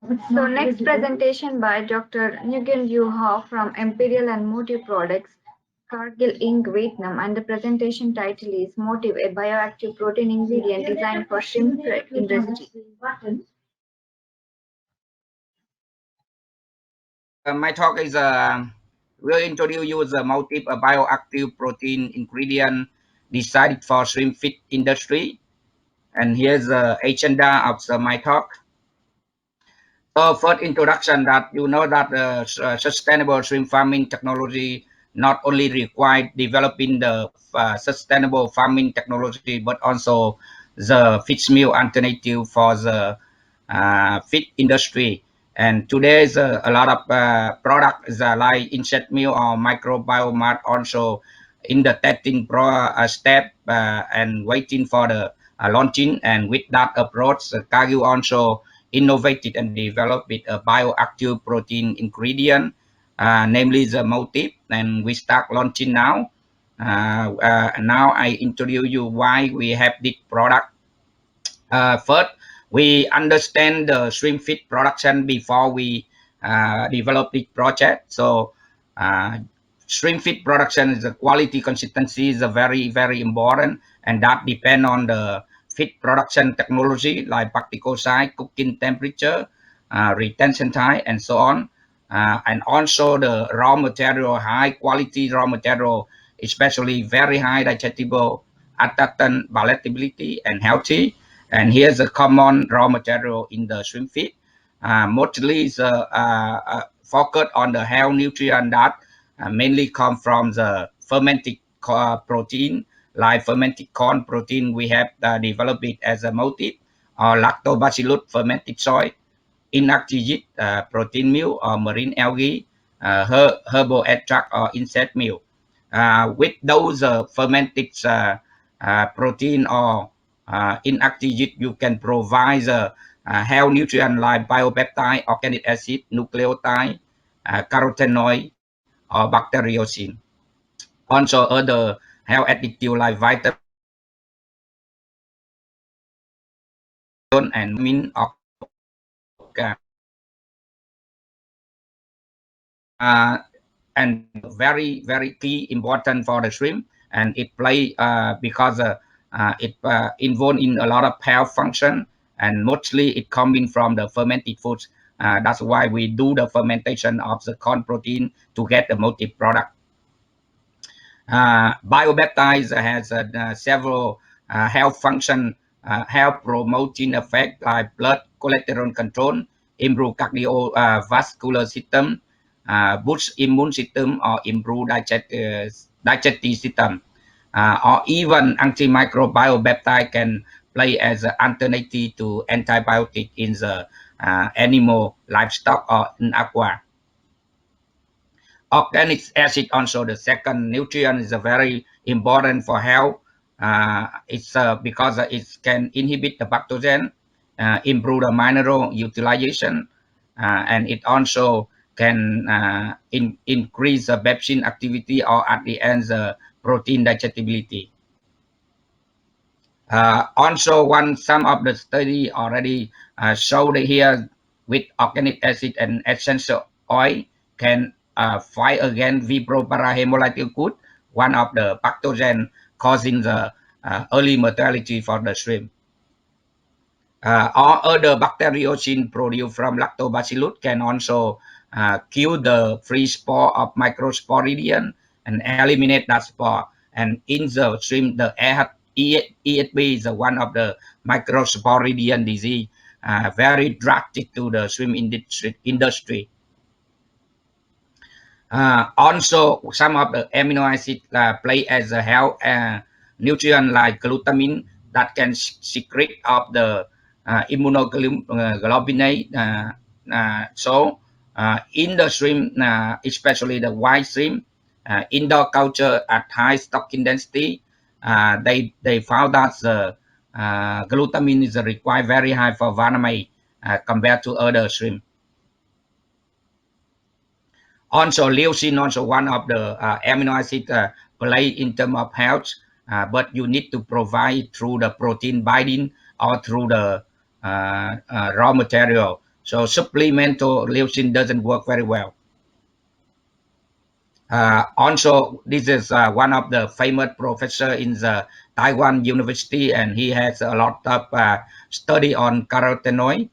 So next presentation by Dr. Nguyen from Imperial and Motive Products, Cargill Inc. Vietnam, and the presentation title is MOTIV, a bioactive protein ingredient designed for shrimp industry. My talk is will introduce you the MOTIV, a bioactive protein ingredient designed for shrimp feed industry. And here's the agenda of my talk. So first introduction that you know that sustainable shrimp farming technology not only require developing the sustainable farming technology, but also the fish meal alternative for the feed industry. And today is a lot of products like insect meal or microbiome also in the testing step and waiting for the launching. And with that approach, Cargill also innovated and developed with a bioactive protein ingredient, namely the motif, and we start launching now. Now I introduce you why we have this product. First, we understand the shrimp feed production before we develop this project. So, uh, shrimp feed production is the quality consistency is a very important, and that depend on the feed production technology like particle size, cooking temperature, retention time, and so on. And also the raw material, high quality raw material, especially very high digestible, adaptant, palatability, and healthy. And here's a common raw material in the shrimp feed. Mostly is focused on the health nutrient that mainly come from the fermented protein, like fermented corn protein. We have developed it as a motif, or lactobacillus fermented soy, inactivate protein meal or marine algae, herbal extract or insect meal. With those fermented protein or inactivate, you can provide health nutrient like biopeptide, organic acid, nucleotide, carotenoid, or bacteriocin. Also, other health additive like vitamin and vitamin uh, and very key important for the shrimp, and it play because it involved in a lot of health function, and mostly it coming from the fermented foods. That's why we do the fermentation of the corn protein to get the motif product. Biopeptides has several health function, health promoting effect like blood cholesterol control, improve cardiovascular system, boost immune system, or improve digestive system, or even antimicrobial peptide can play as an alternative to antibiotic in the animal, livestock, or in aqua. Organic acid also the second nutrient is very important for health. It's because it can inhibit the pathogen, improve the mineral utilization, and it also can increase the pepsin activity or at the end the protein digestibility. Also, some of the study already showed here with organic acid and essential oil can fight against Vibrio parahemolytic good, one of the pathogen causing the early mortality for the shrimp. Or other bacteriocin produced from lactobacillus can also kill the free spore of microsporidium and eliminate that spore. And in the shrimp, the EHB is one of the microsporidium disease, very drastic to the shrimp industry. Also, some of the amino acids play as a health nutrient like glutamine that can secrete of the immunoglobulin. In the shrimp, especially the white shrimp, indoor culture at high stocking density, they found that the glutamine is required very high for vannamei compared to other shrimp. Also, leucine also one of the amino acid play in terms of health, but you need to provide through the protein binding or through the raw material. So supplemental leucine doesn't work very well. Also, this is one of the famous professor in the Taiwan University, and he has a lot of study on carotenoid.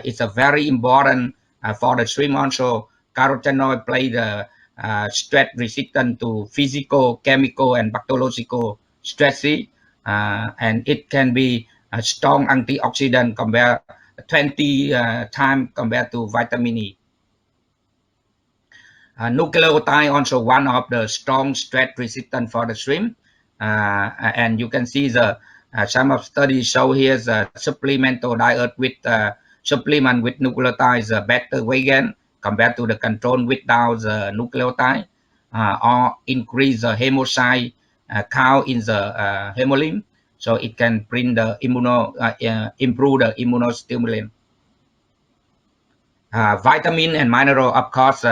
It's a very important for the shrimp. Also, carotenoid play the stress resistant to physical, chemical, and bacteriological stresses, and it can be a strong antioxidant compared 20 times compared to vitamin E. Nucleotide also one of the strong stress resistant for the shrimp, and you can see the some of studies show here the supplemental diet with supplement with nucleotide is a better weight gain compared to the control without the nucleotide, or increase the hemocyte count in the hemolymph, so it can bring the improve the immunostimulant. Vitamin and mineral, of course,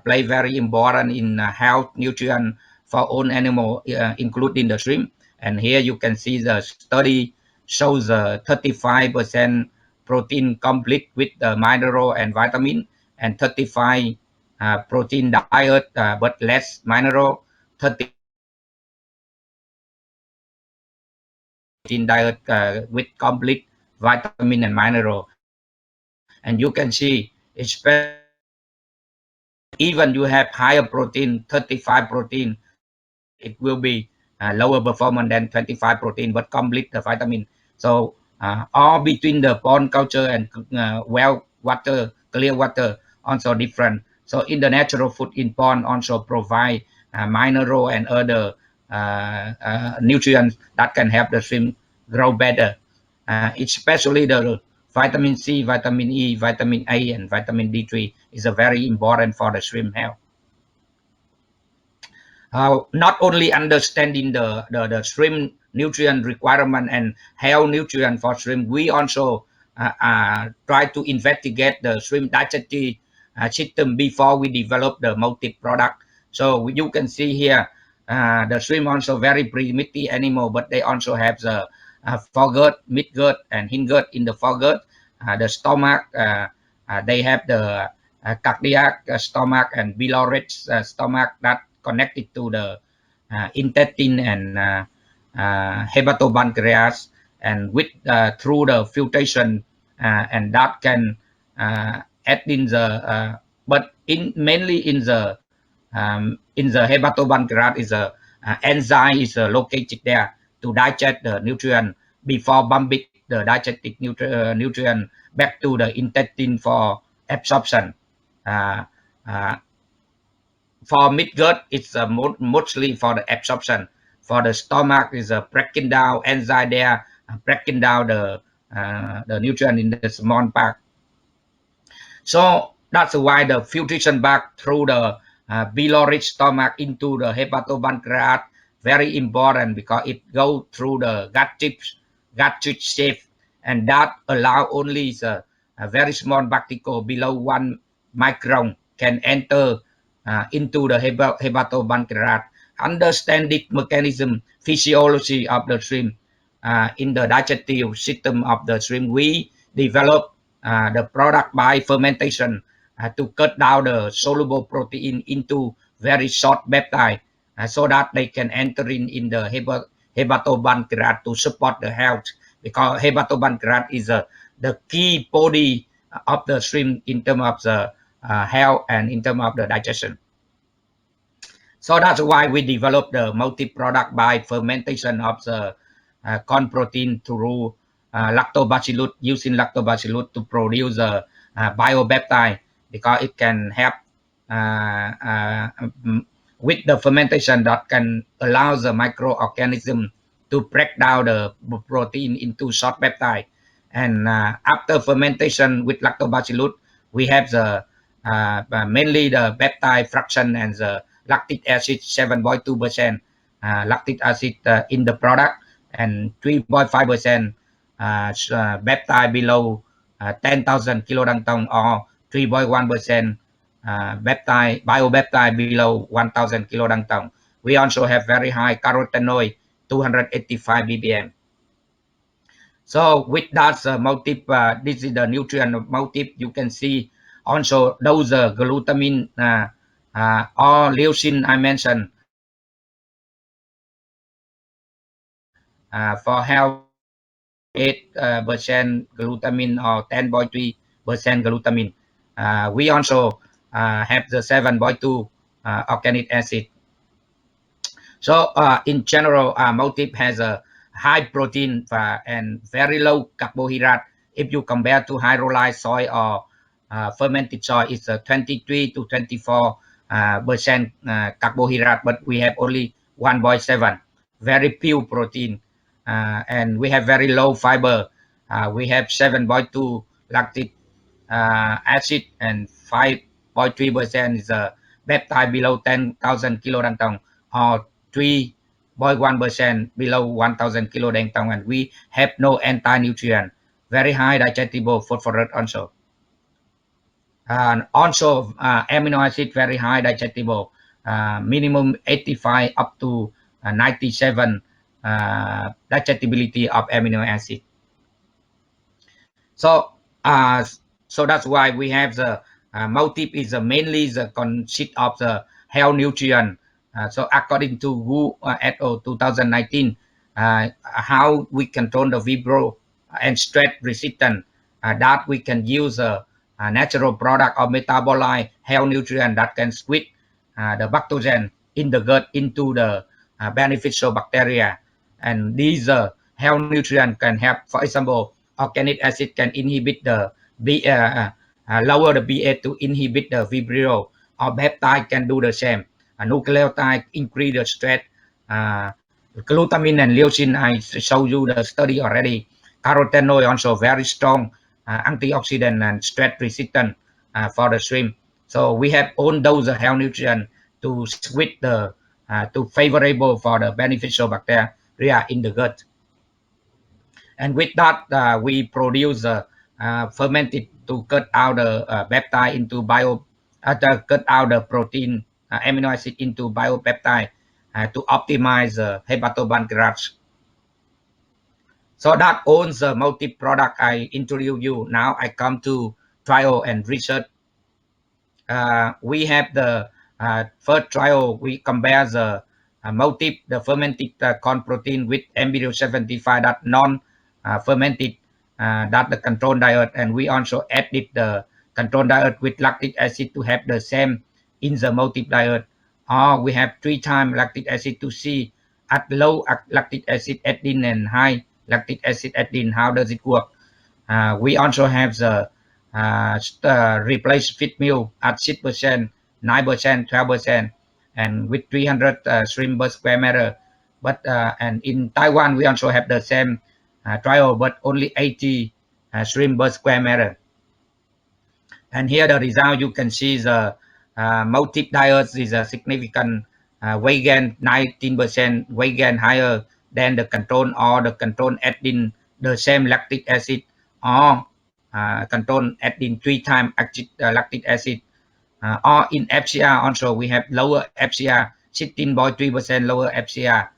play very important in health nutrient for all animal, including the shrimp. And here you can see the study shows 35% protein complete with the mineral and vitamin, and 35 protein diet but less mineral, 30 protein diet with complete vitamin and mineral. And you can see, especially even you have higher protein, 35 protein, it will be lower performance than 25 protein, but complete the vitamin. So all between the pond culture and well water, clear water also different. So in the natural food in pond also provide mineral and other nutrients that can help the shrimp grow better, especially the vitamin C, vitamin E, vitamin A, and vitamin D3 is a very important for the shrimp health. Not only understanding the shrimp nutrient requirement and health nutrient for shrimp, we also try to investigate the shrimp digestive system before we develop the MOTIV product. So you can see here, the shrimp also very primitive animal, but they also have the foregut, midgut, and hindgut. In the foregut, the stomach, they have the cardiac stomach and biliary stomach that connected to the intestine and hepatopancreas, and with through the filtration, and that can add in the but in mainly in the hepatopancreas is a enzyme is located there to digest the nutrient before bumping the digestive nutrient back to the intestine for absorption. Uh, uh, for midgut, it's mostly for the absorption. For the stomach, is breaking down enzyme there, breaking down the nutrient in the small part. So that's why the filtration back through the biliary stomach into the hepatopancreas very important, because it go through the gut shape, and that allow only a very small particle below 1 micron can enter into the hepatopancreas. Understand the mechanism, physiology of the shrimp in the digestive system of the shrimp. We develop the product by fermentation to cut down the soluble protein into very short peptide, so that they can enter in the hepatopancreas to support the health, because hepatopancreas is the key body of the shrimp in terms of the health and in terms of the digestion. So that's why we developed the multi-product by fermentation of the corn protein through lactobacillus, using lactobacillus to produce a biopeptide, because it can help with the fermentation that can allow the microorganism to break down the protein into short peptide. And after fermentation with lactobacillus, we have the mainly the peptide fraction and the lactic acid 7.2% lactic acid in the product, and 3.5% peptide below 10,000 kilodalton, or 3.1% peptide biopeptide below 1,000 kilodalton. We also have very high carotenoid, 285 ppm. So with that motif, this is the nutrient of motif. You can see also those glutamine or leucine I mentioned for health 8% glutamine or 10.3% glutamine. We also have the 7.2 organic acid. So in general, motif has a high protein and very low carbohydrate. If you compare to hydrolyzed soy or fermented soy, it's 23 to 24 percent carbohydrate, but we have only 1.7, very pure protein, and we have very low fiber. We have 7.2 lactic acid and 5.3% is a peptide below 10,000 kilodalton or 3.1% below 1,000 kilodalton, and we have no anti-nutrient, very high digestible phosphorus also. And also amino acid very high digestible, minimum 85 up to 97 digestibility of amino acid. So so that's why we have the motif is mainly the consist of the health nutrient. So according to WHO et al. 2019, how we control the vibro and stress resistant, that we can use a natural product or metabolite health nutrient that can switch the pathogen in the gut into the beneficial bacteria. And these health nutrient can help, for example, organic acid can inhibit the lower the pH to inhibit the vibrio, or peptide can do the same. Nucleotide increase the stress. Glutamine and leucine, I show you the study already. Carotenoid also very strong antioxidant and stress resistant for the shrimp. So we have all those health nutrients to switch the to favorable for the beneficial bacteria in the gut. And with that, we produce fermented to cut out the peptide into cut out the protein amino acid into biopeptide to optimize hepatopancreas. So that owns the multi product I introduce you. Now I come to trial and research. We have the first trial. We compare the motif, the fermented corn protein with embryo 75 that non fermented, that the control diet, and we also added the control diet with lactic acid to have the same in the motif diet. Or we have 3 times lactic acid to see at low lactic acid adding and high lactic acid adding, how does it work. We also have the replace feed meal at 6%, 9%, 12%, and with 300 shrimp per square meter. But and in Taiwan, we also have the same trial, but only 80 shrimp per square meter. And here the result you can see the motif diet is a significant weight gain, 19% weight gain higher than the control, or the control adding the same lactic acid, or control adding 3 times lactic acid. Or in FCR also we have lower FCR, 16.3% lower FCR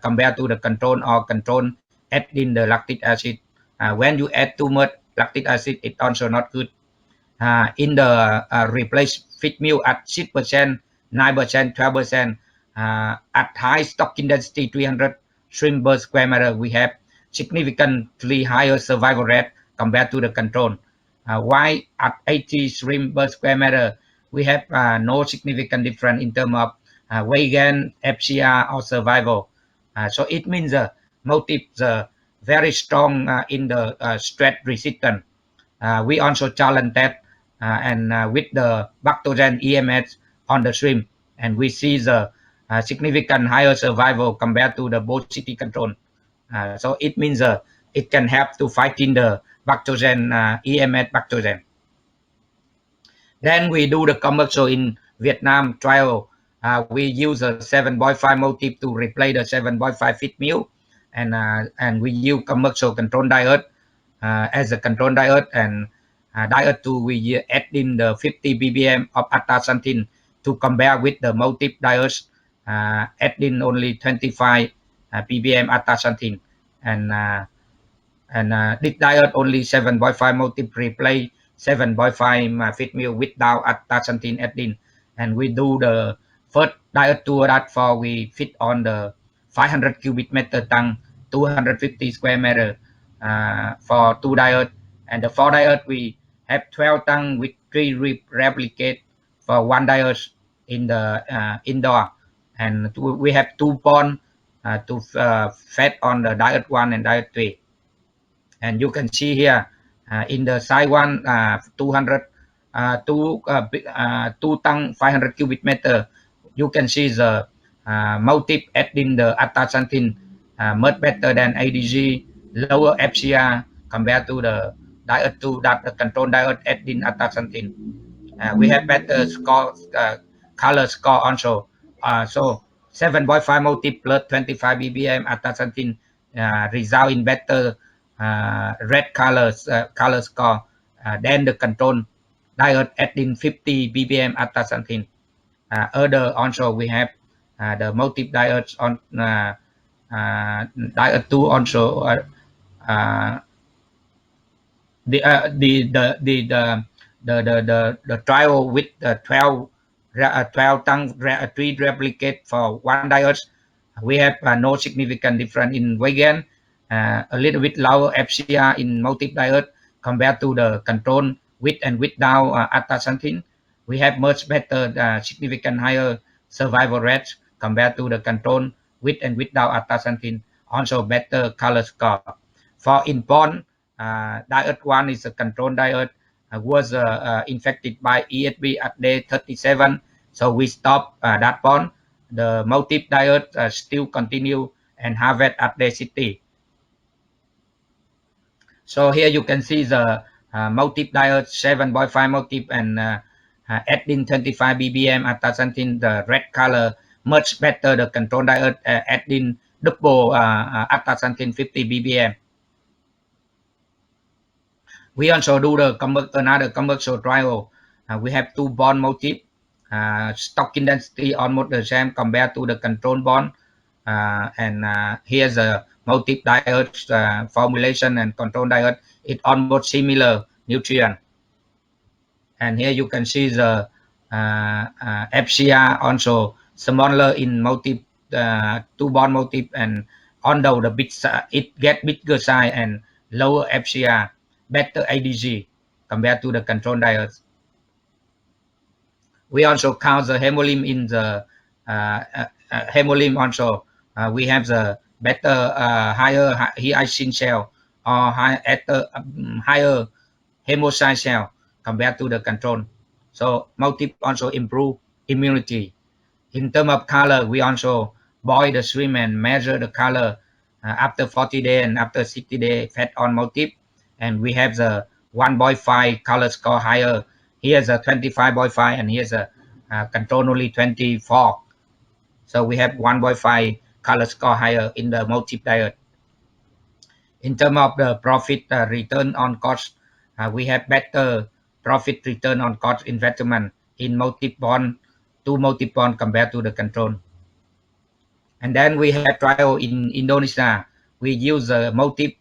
compared to the control, or control adding the lactic acid. When you add too much lactic acid, it also not good. In the replace feed meal at 6%, 9%, 12%, at high stocking density 300 shrimp per square meter, we have significantly higher survival rate compared to the control. Why at 80 shrimp per square meter, we have no significant difference in terms of weight gain, FCR, or survival. So it means motifs very strong in the stress resistant. We also challenge that and with the pathogen EMS on the shrimp, and we see the significant higher survival compared to the both city control. So it means it can help to fight in the pathogen, EMS pathogen. Then we do the commercial in Vietnam trial. We use a 7.5 motif to replace the 7.5 feed meal, and we use commercial control diet as a control diet, and diet 2 we add in the 50 ppm of astaxanthin to compare with the motif diets, add in only 25 ppm astaxanthin. And And this diet only 7.5 MOTIV replace 7.5 feed meal without astaxanthin added. And we do the first diet tour that for we fit on the 500 cubic meter tank, 250 square meter for two diet. And the four diet we have 12 tank with 3 replicate for one diet in the indoor. And we have 2 pond to fed on the diet 1 and diet 3. And you can see here in the side one 200 two tank 500 cubic meter. You can see the MOTIV adding the astaxanthin much better than ADG, lower FCR compared to the diet 2 that the control diet adding astaxanthin. We have better score, color score also. So 7.5 MOTIV plus 25 ppm astaxanthin result in better red color score than the control diet adding 50 ppm astaxanthin. Other also we have the MOTIV diets on diet 2 also uh, the trial with the 12 tongue 3 replicate for one diet. We have no significant difference in weight gain, a little bit lower FCR in MOTIV diet compared to the control with and without astaxanthin. We have much better significant higher survival rates compared to the control with and without astaxanthin, also better color score. For in pond, diet 1 is a control diet, was infected by ESB at day 37. So we stop that pond. The MOTIV diet still continue and harvest at day 60. So here you can see the MOTIV diet 7.5 MOTIV and adding 25 bbm astaxanthin, the red color, much better the control diet adding double astaxanthin 50 bbm. We also do the another commercial trial. We have 2 bond MOTIV, stocking density almost the same compared to the control bond. And here's a MOTIV diet formulation and control diet. It almost similar nutrient. And here you can see the FCR also smaller in MOTIV, 2 bond MOTIV, and although the big it get bigger size and lower FCR, better ADG compared to the control diets. We also count the hemolymph in the hemolymph also. We have the better higher hyacinth cell or higher hemocyte cell compared to the control. So MOTIV also improve immunity. In terms of color, we also boil the shrimp and measure the color after 40 days and after 60 days fed on MOTIV. And we have the 1.5 color score higher. Here's a 25.5 and here's a control only 24. So we have 1.5 color score higher in the MOTIV diet. In terms of the profit return on cost, we have better profit return on cost investment in MOTIV bond, two MOTIV bond compared to the control. And then we have trial in Indonesia. We use MOTIV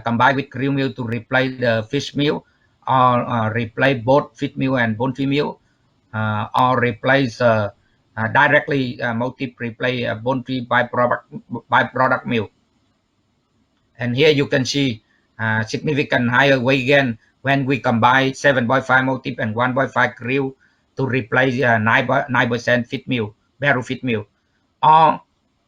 combined with krill meal to replace the fish meal, or replace both fish meal and bone meal, or replace directly MOTIV replace bone byproduct meal. And here you can see significant higher weight gain when we combine 7.5 MOTIV and 1.5 krill to replace 9% feed meal, barrel feed meal, or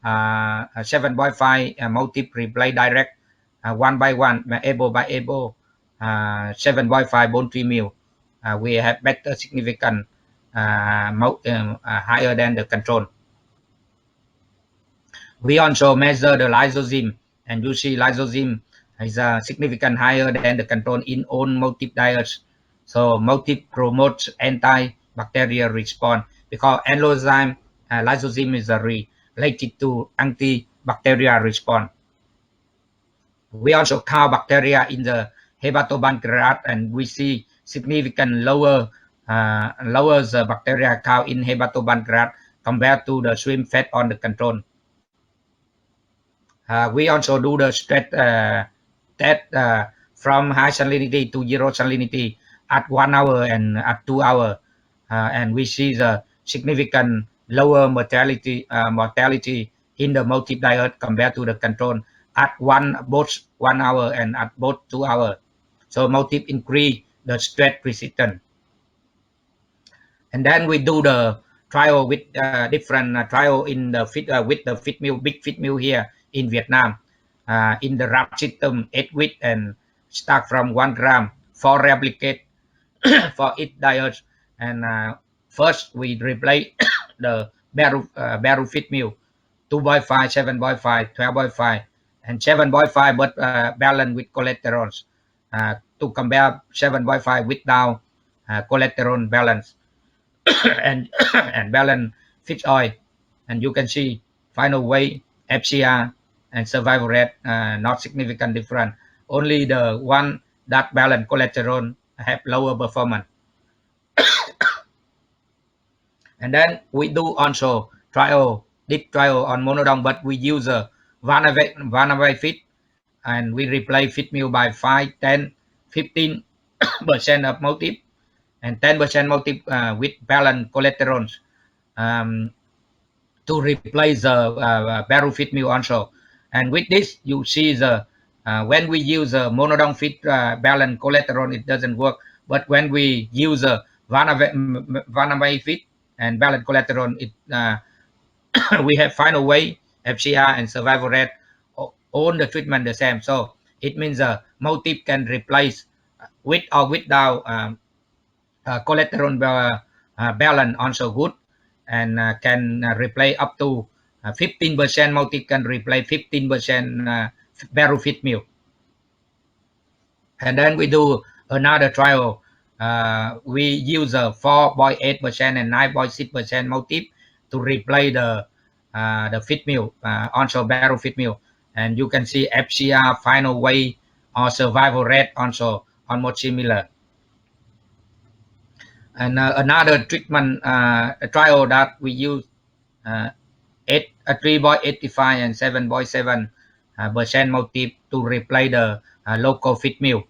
7.5 MOTIV replace direct one by one, able by able 7.5 bone meal. We have better significant higher than the control. We also measure the lysozyme, and you see lysozyme is significant higher than the control in all MOTIV diets. So MOTIV promotes antibacterial response because enzyme lysozyme is related to antibacterial response. We also count bacteria in the hepatopancreas, and we see significant lower the bacteria count in hepatopancreas compared to the shrimp fed on the control. We also do the stress that from high salinity to zero salinity at 1 hour and at 2 hour, and we see the significant lower mortality in the motif diet compared to the control at both 1 hour and at both 2 hour. So motif increase the stress resistance. And then we do the trial with different trial in the with the feed mill, big feed mill here in Vietnam, in the wrap system, 8 week and start from 1 gram for replicate for each diet. And first we replace the barrel feed mill 2.5, 7.5, 12.5, and 7.5, but balanced with cholesterol to compare 7.5 without cholesterol balance and and balance fish oil. And you can see final weight, FCR, and survival rate not significant different. Only the one that balance cholesterol have lower performance. And then we do also deep trial on monodong, but we use a Vanavate feed, and we replace feed meal by 5, 10, 15% of motif and 10% motif with balanced cholesterol. Um, to replace the barrel feed mill also. And with this, you see the when we use a monodong feed balance cholesterol, it doesn't work. But when we use a Vanavate feed and balance cholesterol, it we have final weight, FCR, and survival rate. All the treatment the same. So it means motif can replace with or without cholesterol balance also good, and can replace up to 15% multi can replace 15% barrel feed meal. And then we do another trial. We use a 4.8% and 9.6% multi to replace the feed meal, also barrel feed meal. And you can see FCR, final weight, or survival rate also almost similar. And another treatment trial that we use uh, 3.85 and 7.7 percent motif to replace the local feed mill,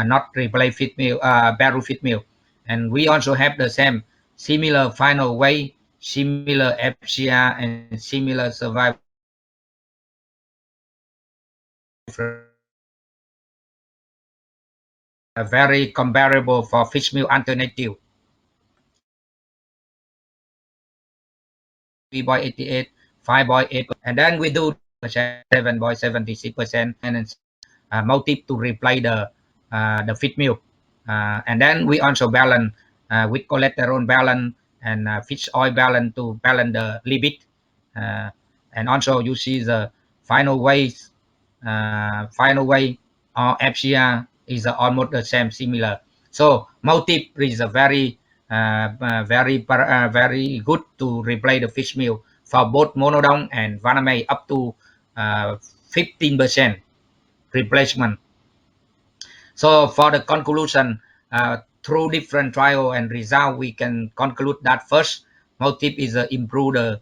not replace feed mill, barrel feed mill. And we also have the same similar final weight, similar FCR, and similar survival rate. Very comparable for fish meal alternative. 3.88, 5.8, and then we do 7.76%, and motive to replace the feed meal. And then we also balance with cholesterol balance and fish oil balance to balance the lipid. Uh, and also you see the final weight, or FCR is almost the same, similar. So motive is a very good to replace the fish meal for both monodong and vaname up to 15% replacement. So for the conclusion, through different trial and result, we can conclude that first, motive is improve the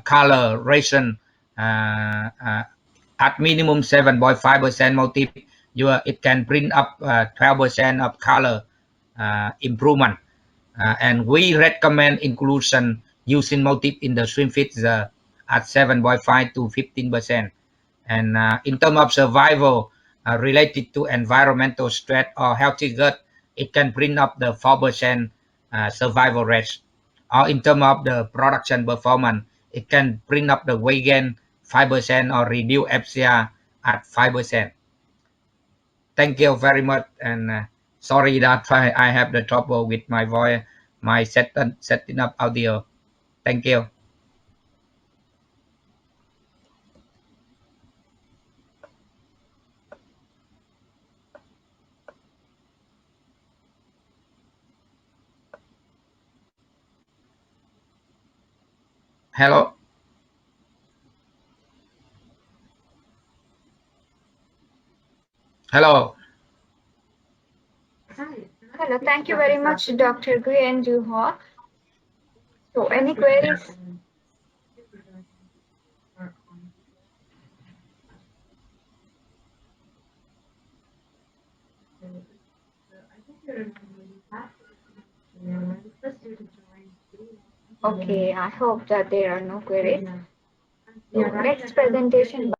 coloration at minimum 7.5% motive. It can bring up 12% of color improvement. And we recommend inclusion using motif in the swim feeds at 7.5 to 15%. And in terms of survival related to environmental stress or healthy gut, it can bring up the 4% survival rate. Or in terms of the production performance, it can bring up the weight gain 5% or reduce FCR at 5%. Thank you very much, and sorry that I have the trouble with my voice, my setting up audio. Thank you. Hello. Hello. Hello, thank you very much, Dr. Nguyen Duho. So, any queries? Okay, I hope that there are no queries. So next presentation